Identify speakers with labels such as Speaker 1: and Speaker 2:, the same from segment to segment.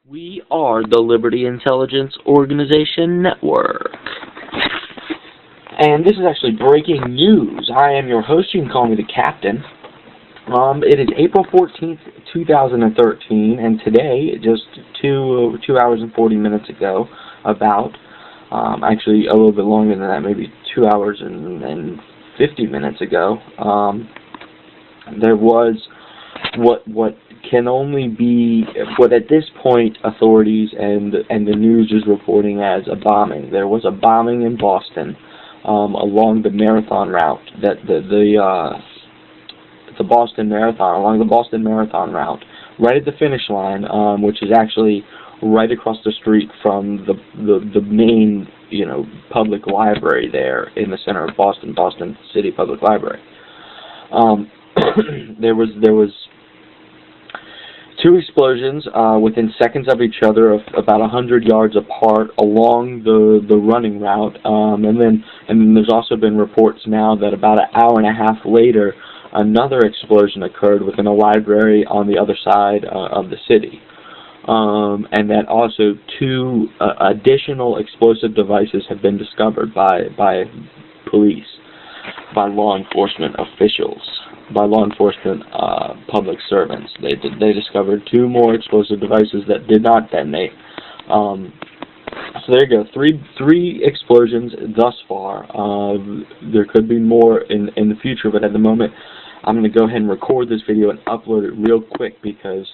Speaker 1: We are the Liberty Intelligence Organization Network. And this is actually breaking news. I am your host. You can call me the Captain. It is April 14th, 2013, and today, just two hours and 40 minutes ago, actually a little bit longer than that, maybe 2 hours and 50 minutes ago, there was what can only be what at this point authorities and the news is reporting as a bombing. There was a bombing in Boston along the marathon route, along the Boston Marathon route, right at the finish line, which is actually right across the street from the main public library there in the center of Boston, Boston City Public Library. There was two explosions within seconds of each other, of about 100 yards apart along the running route, and then there's also been reports now that about an hour and a half later, another explosion occurred within a library on the other side of the city, and that also two additional explosive devices have been discovered by police, by law enforcement officials, by law enforcement public servants. They discovered two more explosive devices that did not detonate. So there you go, three explosions thus far. There could be more in the future, but at the moment I'm going to go ahead and record this video and upload it real quick because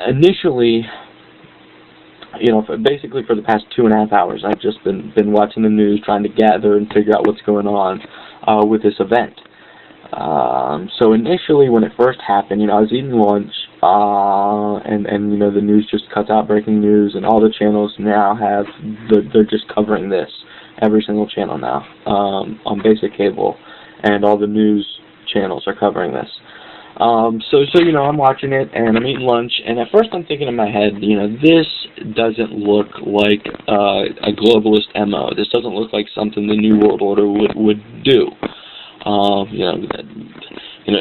Speaker 1: initially, basically for the past 2.5 hours, I've just been watching the news, trying to gather and figure out what's going on with this event. So initially, when it first happened, I was eating lunch, and the news just cuts out breaking news, and all the channels now they're just covering this. Every single channel now on basic cable, and all the news channels are covering this. So I'm watching it, and I'm eating lunch, and at first I'm thinking in my head, this doesn't look like a globalist MO. This doesn't look like something the New World Order would do.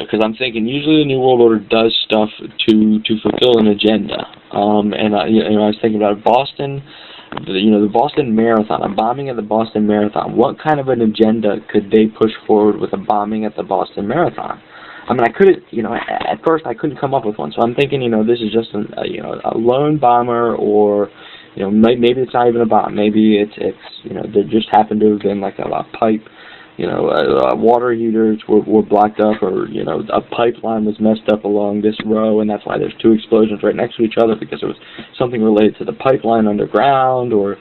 Speaker 1: Because I'm thinking usually the New World Order does stuff to fulfill an agenda. And I was thinking about Boston, the Boston Marathon, a bombing at the Boston Marathon. What kind of an agenda could they push forward with a bombing at the Boston Marathon? I mean, I couldn't, at first I couldn't come up with one. So I'm thinking, this is just a lone bomber, or maybe it's not even a bomb. Maybe it's there just happened to have been like a pipe. Water heaters were blocked up, or a pipeline was messed up along this row, and that's why there's two explosions right next to each other, because it was something related to the pipeline underground, or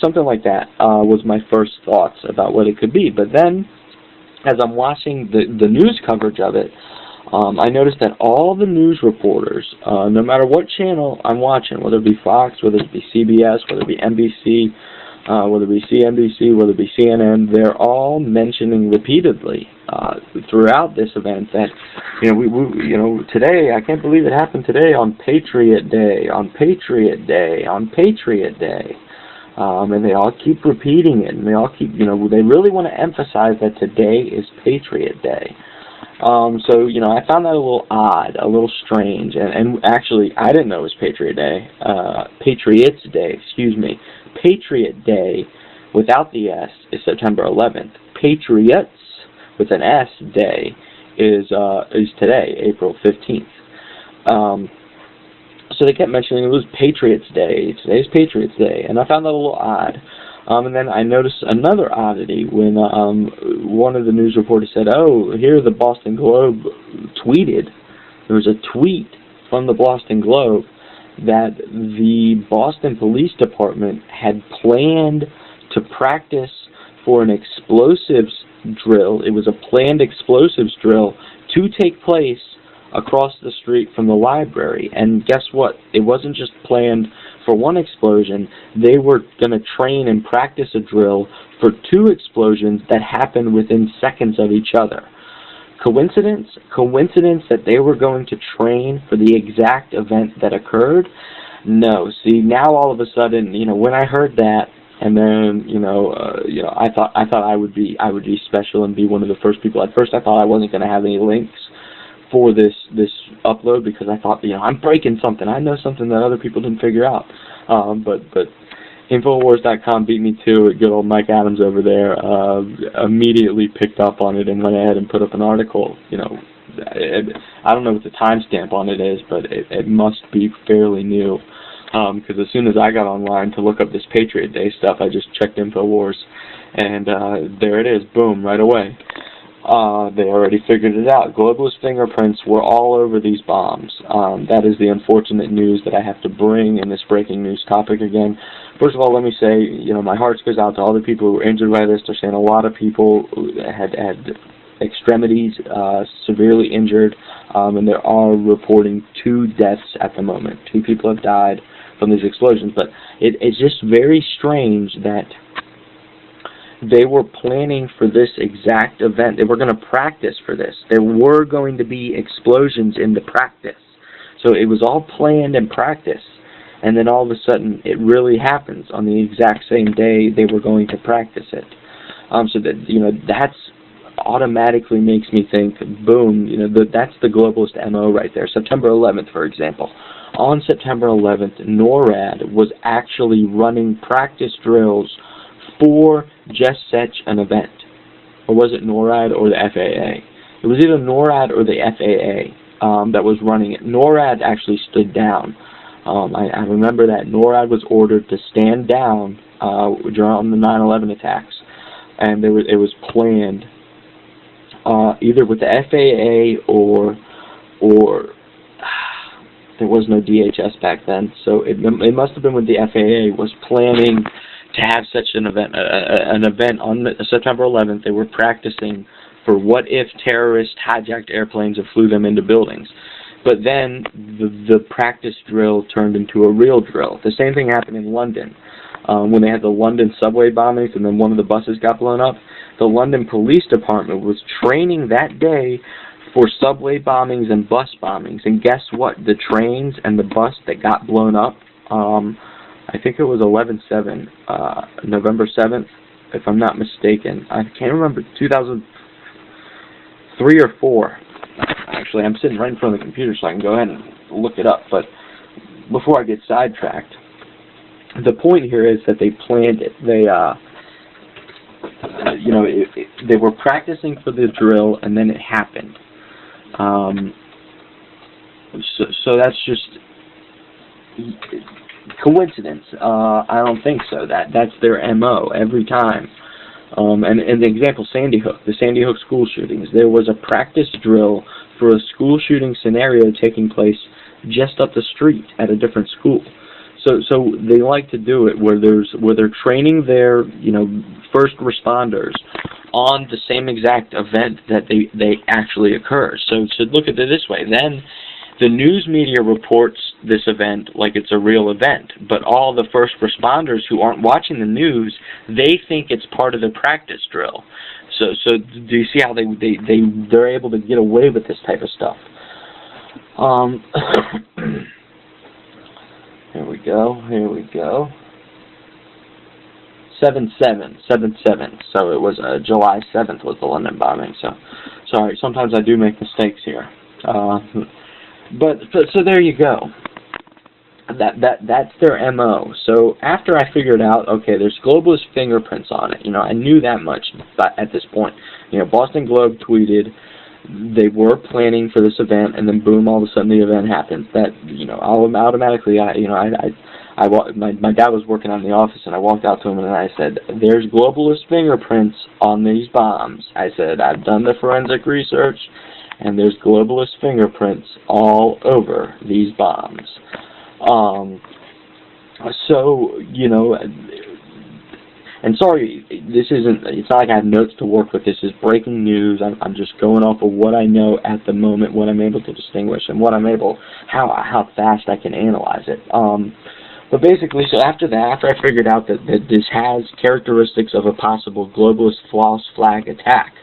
Speaker 1: something like that. Was my first thoughts about what it could be. But then, as I'm watching the news coverage of it, I noticed that all the news reporters, no matter what channel I'm watching, whether it be Fox, whether it be CBS, whether it be NBC, whether it be CNBC, whether it be CNN, they're all mentioning repeatedly throughout this event that today, I can't believe it happened today on Patriot Day, on Patriot Day, on Patriot Day, and they all keep repeating it, and they all keep they really want to emphasize that today is Patriot Day. So I found that a little odd, a little strange, and actually I didn't know it was Patriot Day, Patriots Day, excuse me. Patriot Day, without the S, is September 11th. Patriots, with an S, Day, is today, April 15th. So they kept mentioning it was Patriots Day. Today's Patriots Day, and I found that a little odd. And then I noticed another oddity when one of the news reporters said, "Oh, here the Boston Globe tweeted." There was a tweet from the Boston Globe that the Boston Police Department had planned to practice for an explosives drill. It was a planned explosives drill to take place across the street from the library. And guess what? It wasn't just planned for one explosion. They were going to train and practice a drill for two explosions that happened within seconds of each other. Coincidence? Coincidence that they were going to train for the exact event that occurred? No. See, now all of a sudden, when I heard that, and then I thought I would be special and be one of the first people. At first, I thought I wasn't going to have any links for this upload, because I thought, I'm breaking something. I know something that other people didn't figure out. But Infowars.com beat me to it. Good old Mike Adams over there immediately picked up on it and went ahead and put up an article. I don't know what the timestamp on it is, but it must be fairly new. Because as soon as I got online to look up this Patriot Day stuff, I just checked Infowars, and there it is, boom, right away. They already figured it out. Globalist fingerprints were all over these bombs. That is the unfortunate news that I have to bring in this breaking news topic again. First of all, let me say, my heart goes out to all the people who were injured by this. They're saying a lot of people had extremities severely injured, and there are reporting 2 deaths at the moment. 2 people have died from these explosions, but it's just very strange that they were planning for this exact event. They were going to practice for this. There were going to be explosions in the practice. So it was all planned and practiced, and then all of a sudden it really happens on the exact same day they were going to practice it. So that, that's automatically makes me think, boom, that's the globalist MO right there. September 11th, for example. On September 11th, NORAD was actually running practice drills for just such an event. Or was it NORAD or the FAA? It was either NORAD or the FAA that was running it. NORAD actually stood down. I remember that NORAD was ordered to stand down during the 9/11 attacks, and it was planned either with the FAA or there was no DHS back then, so it must have been with the FAA was planning to have such an event. An event on September 11th. They were practicing for what if terrorists hijacked airplanes and flew them into buildings. But then the practice drill turned into a real drill. The same thing happened in London when they had the London subway bombings, and then one of the buses got blown up. The London Police Department was training that day for subway bombings and bus bombings. And guess what? The trains and the bus that got blown up, I think it was 11/7, November 7th, if I'm not mistaken. I can't remember, 2003 or 4. Actually, I'm sitting right in front of the computer, so I can go ahead and look it up. But before I get sidetracked, the point here is that they planned it. They, they were practicing for the drill, and then it happened. So that's just coincidence. I don't think so. That's their MO every time. And the example, Sandy Hook, the Sandy Hook school shootings. There was a practice drill for a school shooting scenario taking place just up the street at a different school. So they like to do it where they're training their first responders on the same exact event that they actually occur. So look at it this way. Then the news media reports this event like it's a real event, but all the first responders who aren't watching the news, they think it's part of the practice drill. So do you see how they're able to get away with this type of stuff? Here we go. 7/7. So it was July 7th was the London bombing. So sorry, sometimes I do make mistakes here. But so there you go. That's their MO. So after I figured out, okay, there's globalist fingerprints on it. I knew that much at this point. Boston Globe tweeted they were planning for this event, and then boom, all of a sudden the event happens. That automatically, my dad was working on the office, and I walked out to him and I said, "There's globalist fingerprints on these bombs." I said, "I've done the forensic research, and there's globalist fingerprints all over these bombs." And sorry, it's not like I have notes to work with. This is breaking news. I'm just going off of what I know at the moment, what I'm able to distinguish, and how fast I can analyze it. But basically, so after I figured out that this has characteristics of a possible globalist false flag attack,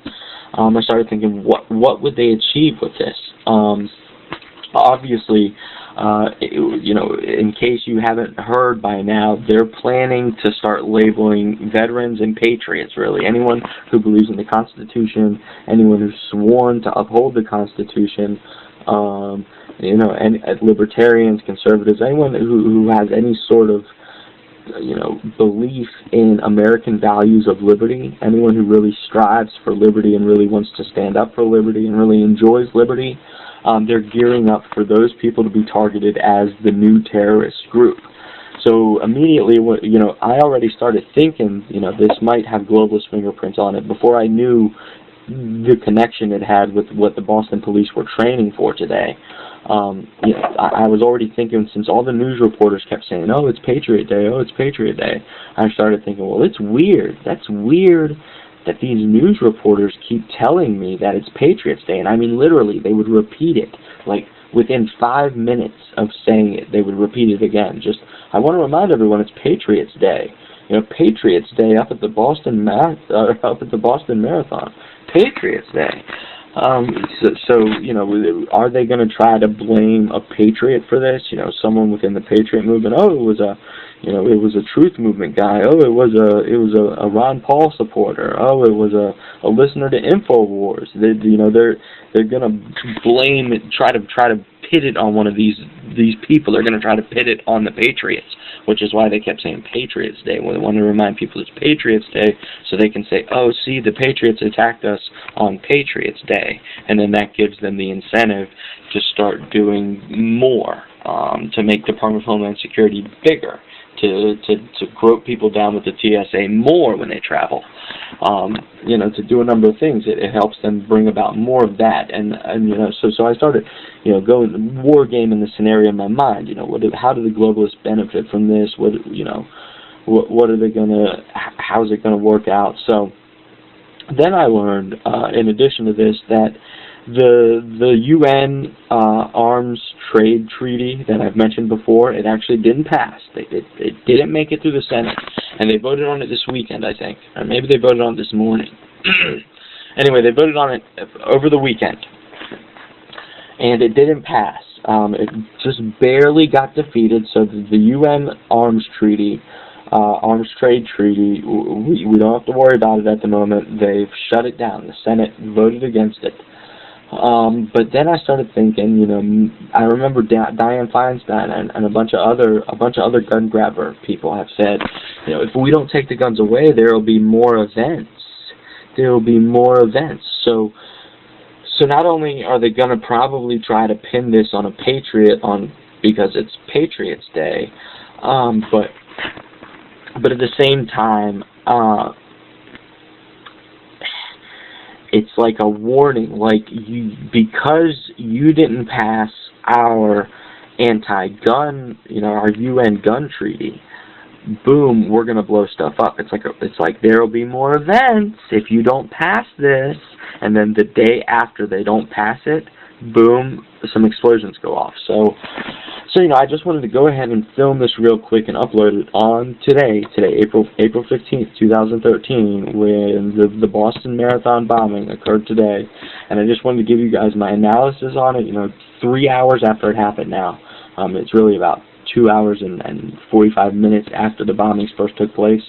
Speaker 1: I started thinking, what would they achieve with this? obviously, in case you haven't heard by now, they're planning to start labeling veterans and patriots, really. Anyone who believes in the Constitution, anyone who's sworn to uphold the Constitution, and libertarians, conservatives, anyone who has any sort of belief in American values of liberty, anyone who really strives for liberty and really wants to stand up for liberty and really enjoys liberty, they're gearing up for those people to be targeted as the new terrorist group. So immediately, I already started thinking, this might have globalist fingerprints on it before I knew the connection it had with what the Boston police were training for today. I was already thinking, since all the news reporters kept saying, oh, it's Patriot Day, oh, it's Patriot Day, I started thinking, well, it's weird. That's weird that these news reporters keep telling me that it's Patriots Day. And I mean, literally, they would repeat it. Like, within 5 minutes of saying it, they would repeat it again. Just, I want to remind everyone it's Patriots Day. Patriots Day up at the Boston Marathon. Patriots Day. Are they going to try to blame a patriot for this? Someone within the Patriot movement. Oh, it was a truth movement guy. Oh, it was a Ron Paul supporter. Oh, it was a listener to InfoWars. They're going to blame it, try to pit it on one of these people. They're going to try to pit it on the Patriots, which is why they kept saying Patriots Day. Well, they want to remind people it's Patriots Day so they can say, oh, see, the Patriots attacked us on Patriots Day. And then that gives them the incentive to start doing more, to make Department of Homeland Security bigger, to grope people down with the TSA more when they travel, to do a number of things. It helps them bring about more of that, and so I started, going war game in the scenario in my mind. How do the globalists benefit from this? What are they gonna? How's it gonna work out? So then I learned, in addition to this, that the UN arms trade treaty that I've mentioned before, it actually didn't pass. It didn't make it through the Senate, and they voted on it this weekend, I think, or maybe they voted on it this morning. Anyway, they voted on it over the weekend, and it didn't pass. It just barely got defeated. So the UN arms treaty, arms trade treaty, we don't have to worry about it at the moment. They've shut it down. The Senate voted against it. But then I started thinking, I remember Diane Feinstein and a bunch of other gun grabber people have said, if we don't take the guns away, there will be more events. There will be more events. So not only are they going to probably try to pin this on a patriot because it's Patriots Day, but at the same time, it's like a warning, like because you didn't pass our anti-gun, our UN gun treaty, boom, we're gonna blow stuff up. It's like there'll be more events if you don't pass this, and then the day after they don't pass it, boom, some explosions go off. So I just wanted to go ahead and film this real quick and upload it on today, April 15th, 2013, when the Boston Marathon bombing occurred today. And I just wanted to give you guys my analysis on it, 3 hours after it happened now. It's really about 2 hours and 45 minutes after the bombings first took place.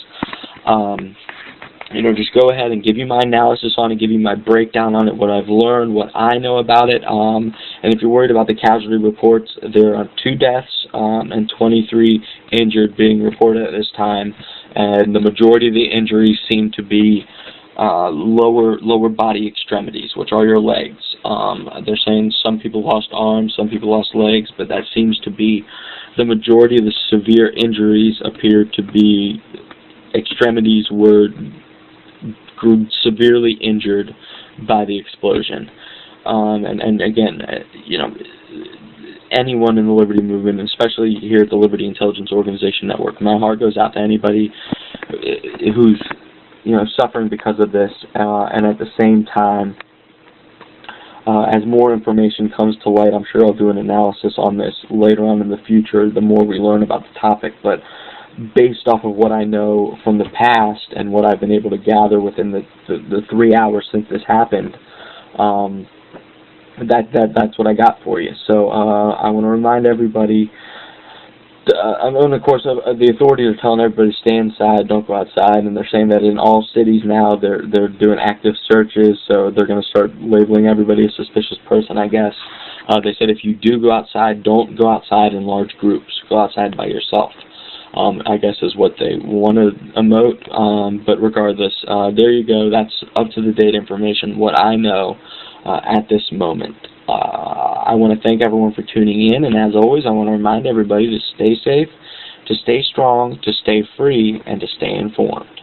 Speaker 1: Just go ahead and give you my analysis on it, give you my breakdown on it, what I've learned, what I know about it. And if you're worried about the casualty reports, there are 2 deaths and 23 injured being reported at this time. And the majority of the injuries seem to be lower body extremities, which are your legs. They're saying some people lost arms, some people lost legs, but that seems to be the majority of the severe injuries appear to be extremities were severely injured by the explosion. And again, anyone in the Liberty Movement, especially here at the Liberty Intelligence Organization Network, my heart goes out to anybody who's suffering because of this, and at the same time, as more information comes to light, I'm sure I'll do an analysis on this later on in the future, the more we learn about the topic. But based off of what I know from the past and what I've been able to gather within the 3 hours since this happened, that's what I got for you. So I want to remind everybody. And of course, the authorities are telling everybody to stay inside, don't go outside, and they're saying that in all cities now they're doing active searches, so they're going to start labeling everybody a suspicious person, I guess. They said if you do go outside, don't go outside in large groups. Go outside by yourself. I guess is what they want to emote. But regardless, there you go. That's up to the date information. What I know at this moment. I want to thank everyone for tuning in, and as always, I want to remind everybody to stay safe, to stay strong, to stay free, and to stay informed.